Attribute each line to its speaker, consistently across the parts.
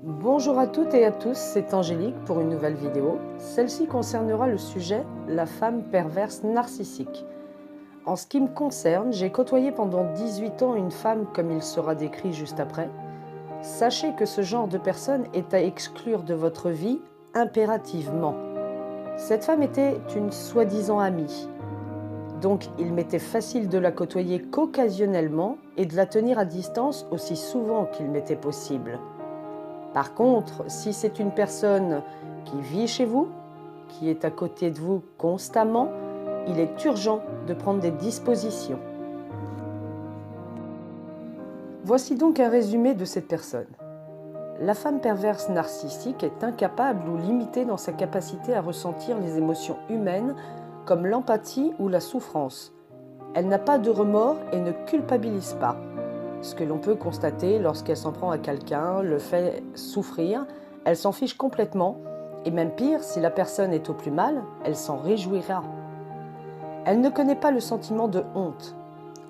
Speaker 1: Bonjour à toutes et à tous, c'est Angélique pour une nouvelle vidéo. Celle-ci concernera le sujet « La femme perverse narcissique ». En ce qui me concerne, j'ai côtoyé pendant 18 ans une femme comme il sera décrit juste après. Sachez que ce genre de personne est à exclure de votre vie impérativement. Cette femme était une soi-disant amie. Donc il m'était facile de la côtoyer qu'occasionnellement et de la tenir à distance aussi souvent qu'il m'était possible. Par contre, si c'est une personne qui vit chez vous, qui est à côté de vous constamment, il est urgent de prendre des dispositions. Voici donc un résumé de cette personne. La femme perverse narcissique est incapable ou limitée dans sa capacité à ressentir les émotions humaines comme l'empathie ou la souffrance. Elle n'a pas de remords et ne culpabilise pas. Ce que l'on peut constater lorsqu'elle s'en prend à quelqu'un, le fait souffrir, elle s'en fiche complètement, et même pire, si la personne est au plus mal, elle s'en réjouira. Elle ne connaît pas le sentiment de honte.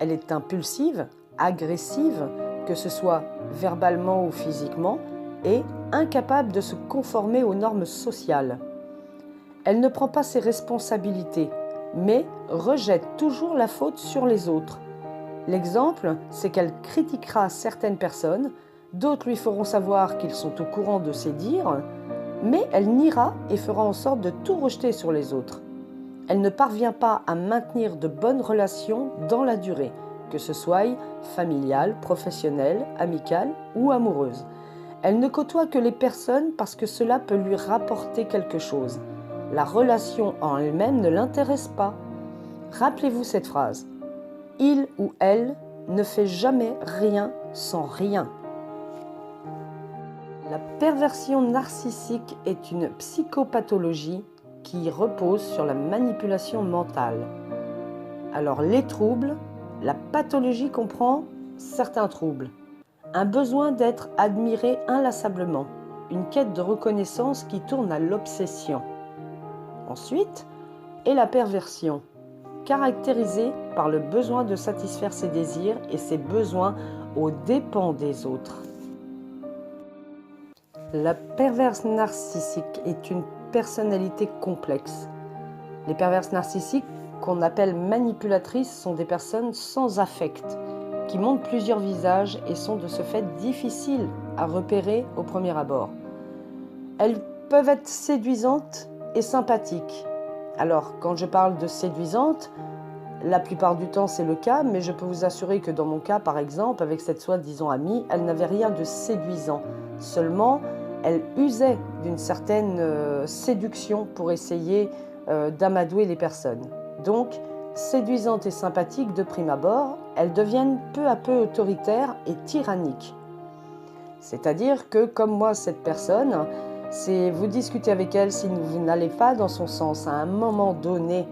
Speaker 1: Elle est impulsive, agressive, que ce soit verbalement ou physiquement, et incapable de se conformer aux normes sociales. Elle ne prend pas ses responsabilités, mais rejette toujours la faute sur les autres. L'exemple, c'est qu'elle critiquera certaines personnes, d'autres lui feront savoir qu'ils sont au courant de ses dires, mais elle niera et fera en sorte de tout rejeter sur les autres. Elle ne parvient pas à maintenir de bonnes relations dans la durée, que ce soit familiale, professionnelle, amicale ou amoureuse. Elle ne côtoie que les personnes parce que cela peut lui rapporter quelque chose. La relation en elle-même ne l'intéresse pas. Rappelez-vous cette phrase. Il ou elle ne fait jamais rien sans rien. La perversion narcissique est une psychopathologie qui repose sur la manipulation mentale. Alors les troubles, la pathologie comprend certains troubles. Un besoin d'être admiré inlassablement, une quête de reconnaissance qui tourne à l'obsession. Ensuite, et la perversion, caractérisée par le besoin de satisfaire ses désirs et ses besoins aux dépens des autres. La perverse narcissique est une personnalité complexe. Les perverses narcissiques, qu'on appelle manipulatrices, sont des personnes sans affect, qui montrent plusieurs visages et sont de ce fait difficiles à repérer au premier abord. Elles peuvent être séduisantes et sympathiques. Alors, quand je parle de séduisante, la plupart du temps c'est le cas, mais je peux vous assurer que dans mon cas, par exemple, avec cette soi-disant amie, elle n'avait rien de séduisant. Seulement, elle usait d'une certaine séduction pour essayer d'amadouer les personnes. Donc, séduisantes et sympathiques de prime abord, elles deviennent peu à peu autoritaires et tyranniques. C'est-à-dire que, comme moi, cette personne, vous discutez avec elle si vous n'allez pas dans son sens. À un moment donné,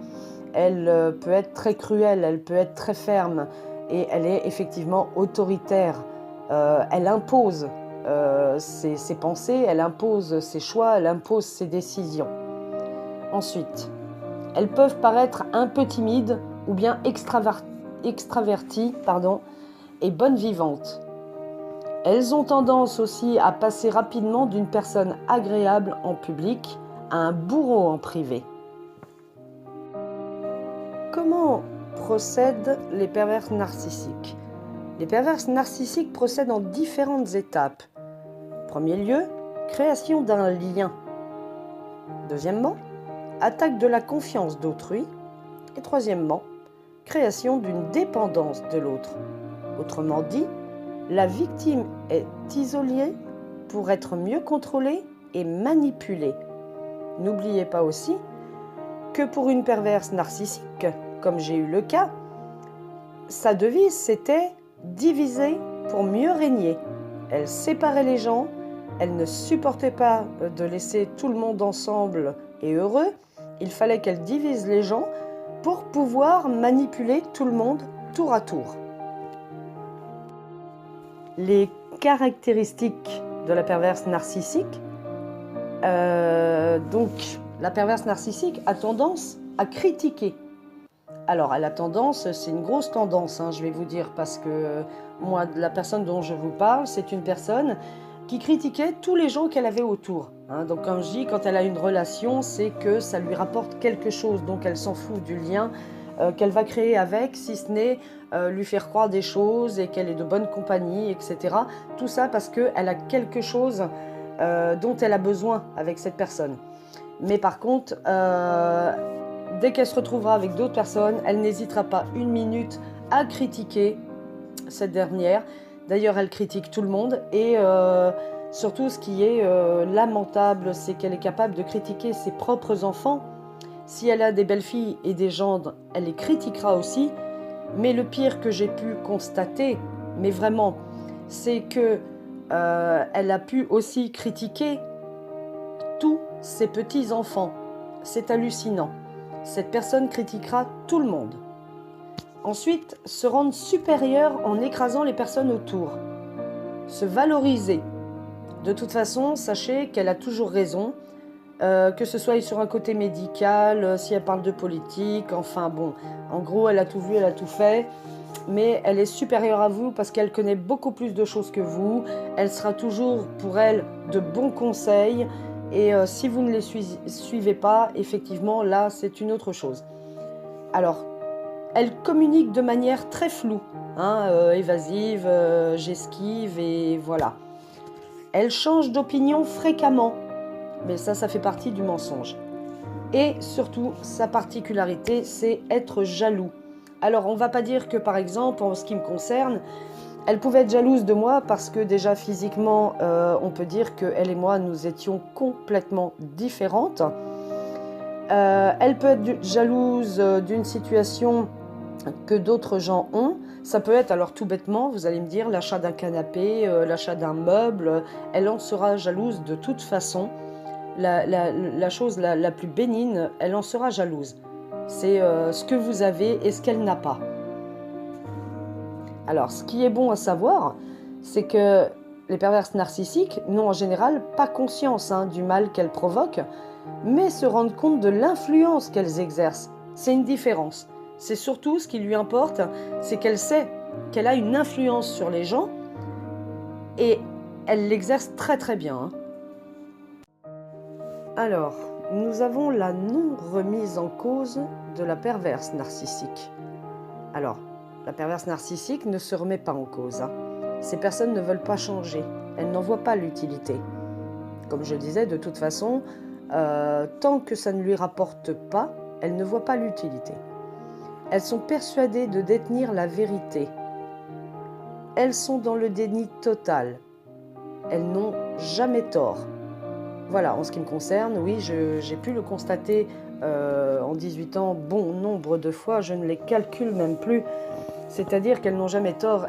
Speaker 1: elle peut être très cruelle, elle peut être très ferme et elle est effectivement autoritaire. Elle impose ses pensées, elle impose ses choix, elle impose ses décisions. Ensuite, elles peuvent paraître un peu timides ou bien extraverties et bonnes vivantes. Elles ont tendance aussi à passer rapidement d'une personne agréable en public à un bourreau en privé. Comment procèdent les perverses narcissiques? Les perverses narcissiques procèdent en différentes étapes. Premier lieu, création d'un lien. Deuxièmement, attaque de la confiance d'autrui. Et troisièmement, création d'une dépendance de l'autre. Autrement dit, la victime est isolée pour être mieux contrôlée et manipulée. N'oubliez pas aussi que pour une perverse narcissique, comme j'ai eu le cas, sa devise c'était diviser pour mieux régner. Elle séparait les gens, elle ne supportait pas de laisser tout le monde ensemble et heureux. Il fallait qu'elle divise les gens pour pouvoir manipuler tout le monde tour à tour. Les caractéristiques de la perverse narcissique. Donc, la perverse narcissique a tendance à critiquer. Alors, elle a tendance, c'est une grosse tendance, je vais vous dire, parce que moi, la personne dont je vous parle, c'est une personne qui critiquait tous les gens qu'elle avait autour. Hein. Donc comme je dis, quand elle a une relation, c'est que ça lui rapporte quelque chose, donc elle s'en fout du lien qu'elle va créer avec, si ce n'est lui faire croire des choses et qu'elle est de bonne compagnie, etc. Tout ça parce qu'elle a quelque chose dont elle a besoin avec cette personne. Mais par contre, dès qu'elle se retrouvera avec d'autres personnes, elle n'hésitera pas une minute à critiquer cette dernière. D'ailleurs, elle critique tout le monde et surtout ce qui est lamentable, c'est qu'elle est capable de critiquer ses propres enfants. Si elle a des belles-filles et des gendres, elle les critiquera aussi. Mais le pire que j'ai pu constater, mais vraiment, c'est que elle a pu aussi critiquer tous ses petits-enfants. C'est hallucinant. Cette personne critiquera tout le monde. Ensuite, se rendre supérieure en écrasant les personnes autour. Se valoriser. De toute façon, sachez qu'elle a toujours raison, que ce soit sur un côté médical, si elle parle de politique, enfin bon, en gros, elle a tout vu, elle a tout fait, mais elle est supérieure à vous parce qu'elle connaît beaucoup plus de choses que vous. Elle sera toujours pour elle de bons conseils, et si vous ne les suivez pas, effectivement, là, c'est une autre chose. Alors, elle communique de manière très floue, hein, évasive, j'esquive et voilà. Elle change d'opinion fréquemment, mais ça fait partie du mensonge. Et surtout, sa particularité, c'est être jaloux. Alors, on ne va pas dire que, par exemple, en ce qui me concerne, elle pouvait être jalouse de moi parce que déjà physiquement, on peut dire qu'elle et moi, nous étions complètement différentes. Elle peut être jalouse d'une situation que d'autres gens ont. Ça peut être, alors tout bêtement, vous allez me dire, l'achat d'un canapé, l'achat d'un meuble. Elle en sera jalouse de toute façon. La chose la plus bénigne, elle en sera jalouse. C'est ce que vous avez et ce qu'elle n'a pas. Alors, ce qui est bon à savoir, c'est que les perverses narcissiques n'ont en général pas conscience du mal qu'elles provoquent, mais se rendent compte de l'influence qu'elles exercent. C'est une différence. C'est surtout ce qui lui importe, c'est qu'elle sait qu'elle a une influence sur les gens et elle l'exerce très très bien. Alors, nous avons la non-remise en cause de la perverse narcissique. Alors, la perverse narcissique ne se remet pas en cause. Ces personnes ne veulent pas changer. Elles n'en voient pas l'utilité. Comme je disais, de toute façon, tant que ça ne lui rapporte pas, elles ne voient pas l'utilité. Elles sont persuadées de détenir la vérité. Elles sont dans le déni total. Elles n'ont jamais tort. Voilà, en ce qui me concerne, oui, j'ai pu le constater en 18 ans bon nombre de fois, je ne les calcule même plus. C'est-à-dire qu'elles n'ont jamais tort.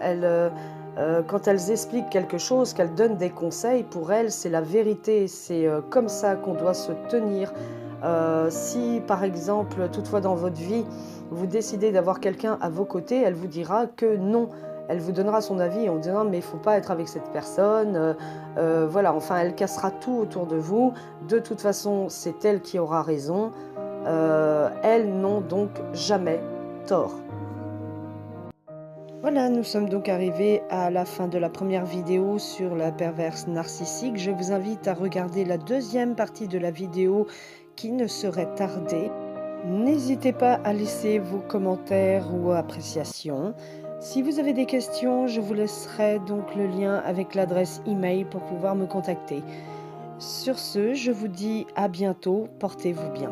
Speaker 1: Quand elles expliquent quelque chose, qu'elles donnent des conseils, pour elles, c'est la vérité. C'est comme ça qu'on doit se tenir. Si, par exemple, toutefois dans votre vie, vous décidez d'avoir quelqu'un à vos côtés, elle vous dira que non. Elle vous donnera son avis en disant « mais il ne faut pas être avec cette personne ». Voilà, enfin, elle cassera tout autour de vous. De toute façon, c'est elle qui aura raison. Elles n'ont donc jamais tort. Voilà, nous sommes donc arrivés à la fin de la première vidéo sur la perverse narcissique. Je vous invite à regarder la deuxième partie de la vidéo qui ne serait tardée. N'hésitez pas à laisser vos commentaires ou appréciations. Si vous avez des questions, je vous laisserai donc le lien avec l'adresse email pour pouvoir me contacter. Sur ce, je vous dis à bientôt, portez-vous bien.